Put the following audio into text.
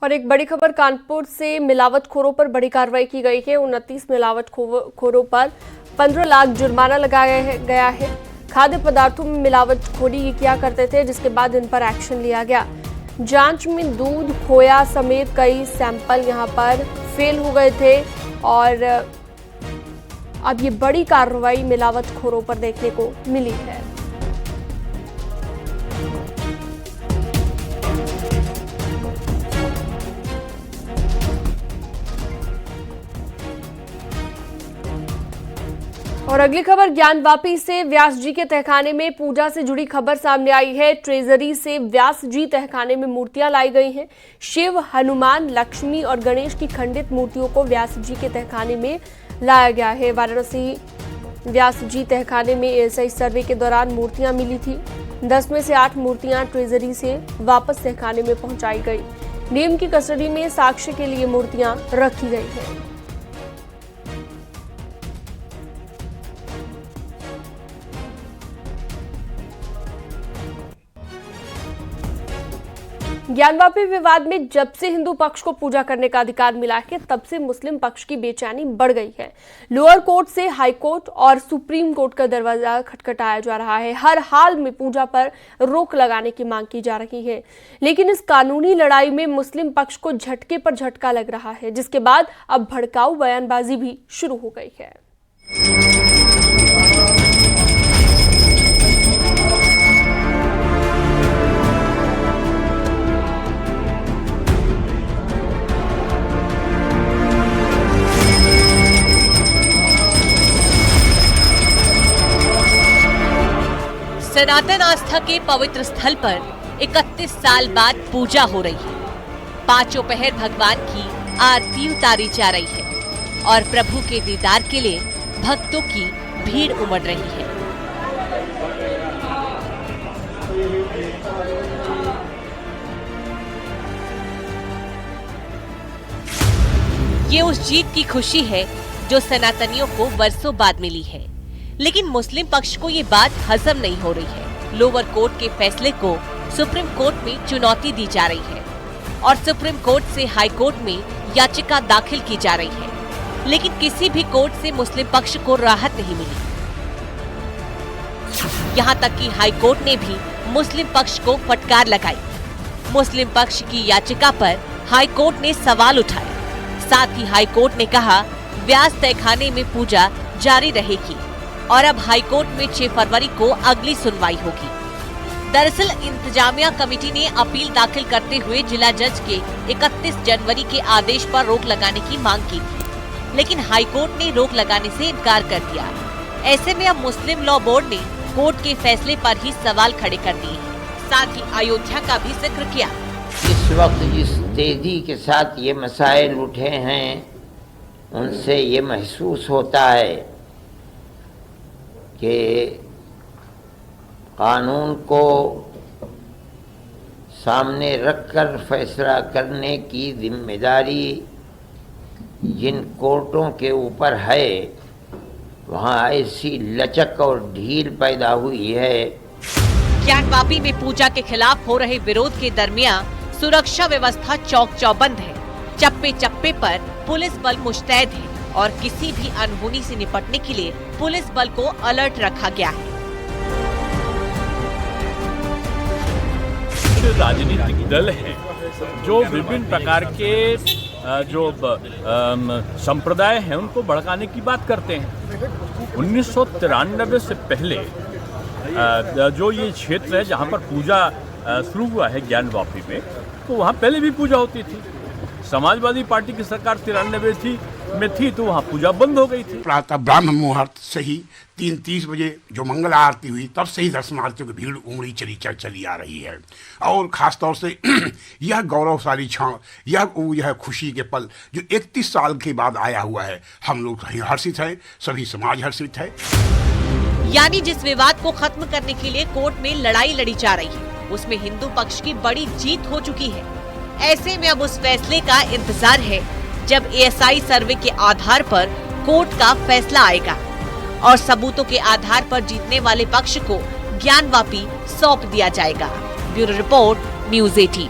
और एक बड़ी खबर कानपुर से मिलावटखोरों पर बड़ी कार्रवाई की गई है। 29 मिलावटखोरों पर 15 लाख जुर्माना लगाया गया है। खाद्य पदार्थों में मिलावटखोरी किया करते थे, जिसके बाद इन पर एक्शन लिया गया। जांच में दूध, खोया समेत कई सैंपल यहां पर फेल हो गए थे और अब ये बड़ी कार्रवाई मिलावटखोरों पर देखने को मिली है। और अगली खबर ज्ञानवापी से व्यास जी के तहखाने में पूजा से जुड़ी खबर सामने आई है। ट्रेजरी से व्यास जी तहखाने में मूर्तियां लाई गई हैं। शिव, हनुमान, लक्ष्मी और गणेश की खंडित मूर्तियों को व्यास जी के तहखाने में लाया गया है। वाराणसी व्यास जी तहखाने में एएसआई सर्वे के दौरान मूर्तियां मिली थी। 10 में से 8 मूर्तियां ट्रेजरी से वापस तहखाने में पहुंचाई गई। नियम की कस्टडी में साक्ष्य के लिए मूर्तियां रखी गई हैं। ज्ञानवापी विवाद में जब से हिंदू पक्ष को पूजा करने का अधिकार मिला है, तब से मुस्लिम पक्ष की बेचैनी बढ़ गई है। लोअर कोर्ट से हाई कोर्ट और सुप्रीम कोर्ट का दरवाजा खटखटाया जा रहा है। हर हाल में पूजा पर रोक लगाने की मांग की जा रही है, लेकिन इस कानूनी लड़ाई में मुस्लिम पक्ष को झटके पर झटका लग रहा है, जिसके बाद अब भड़काऊ बयानबाजी भी शुरू हो गई है। सनातन आस्था के पवित्र स्थल पर 31 साल बाद पूजा हो रही है। पांचों पहर भगवान की आरती उतारी जा रही है और प्रभु के दीदार के लिए भक्तों की भीड़ उमड़ रही है। ये उस जीत की खुशी है जो सनातनियों को वर्षों बाद मिली है, लेकिन मुस्लिम पक्ष को ये बात हजम नहीं हो रही है। लोअर कोर्ट के फैसले को सुप्रीम कोर्ट में चुनौती दी जा रही है और सुप्रीम कोर्ट से हाई कोर्ट में याचिका दाखिल की जा रही है, लेकिन किसी भी कोर्ट से मुस्लिम पक्ष को राहत नहीं मिली। यहाँ तक कि हाई कोर्ट ने भी मुस्लिम पक्ष को फटकार लगाई। मुस्लिम पक्ष की याचिका पर हाई कोर्ट ने सवाल उठाए। साथ ही हाई कोर्ट ने कहा व्यास तहखाने में पूजा जारी रहेगी और अब हाई कोर्ट में 6 फरवरी को अगली सुनवाई होगी। दरअसल इंतजामिया कमेटी ने अपील दाखिल करते हुए जिला जज के 31 जनवरी के आदेश पर रोक लगाने की मांग की थी, लेकिन हाई कोर्ट ने रोक लगाने से इनकार कर दिया। ऐसे में अब मुस्लिम लॉ बोर्ड ने कोर्ट के फैसले पर ही सवाल खड़े कर दिए हैं। साथ ही अयोध्या का भी जिक्र किया। इस वक्त जिस तेजी के साथ ये मसाइल उठे हैं, उनसे ये महसूस होता है कि कानून को सामने रखकर फैसला करने की जिम्मेदारी जिन कोर्टों के ऊपर है, वहाँ ऐसी लचक और ढील पैदा हुई है। ज्ञानवापी में पूजा के खिलाफ हो रहे विरोध के दरमियान सुरक्षा व्यवस्था चौक चौबंद है। चप्पे चप्पे पर पुलिस बल मुस्तैद है और किसी भी अनहोनी से निपटने के लिए पुलिस बल को अलर्ट रखा गया है। राजनीतिक दल हैं जो विभिन्न प्रकार के जो संप्रदाय हैं उनको भड़काने की बात करते हैं। 1993 से पहले जो ये क्षेत्र है जहाँ पर पूजा शुरू हुआ है ज्ञानवापी में, तो वहाँ पहले भी पूजा होती थी। समाजवादी पार्टी की सरकार 93 में थी तो वहाँ पूजा बंद हो गई थी। प्रातः ब्राह्म मुहूर्त से ही 3:30 बजे जो मंगल आरती हुई, तब से ही दर्शनार्थियों की भीड़ उमड़ी चली आ रही है। और खास तौर से यह गौरवशाली क्षण, यह खुशी के पल जो 31 साल के बाद आया हुआ है, हम लोग हर्षित हैं, सभी समाज हर्षित है। यानी जिस विवाद को खत्म करने के लिए कोर्ट में लड़ाई लड़ी जा रही है, उसमें हिंदू पक्ष की बड़ी जीत हो चुकी है। ऐसे में अब उस फैसले का इंतजार है जब एएसआई सर्वे के आधार पर कोर्ट का फैसला आएगा और सबूतों के आधार पर जीतने वाले पक्ष को ज्ञानवापी सौंप दिया जाएगा। Bureau report, news 18।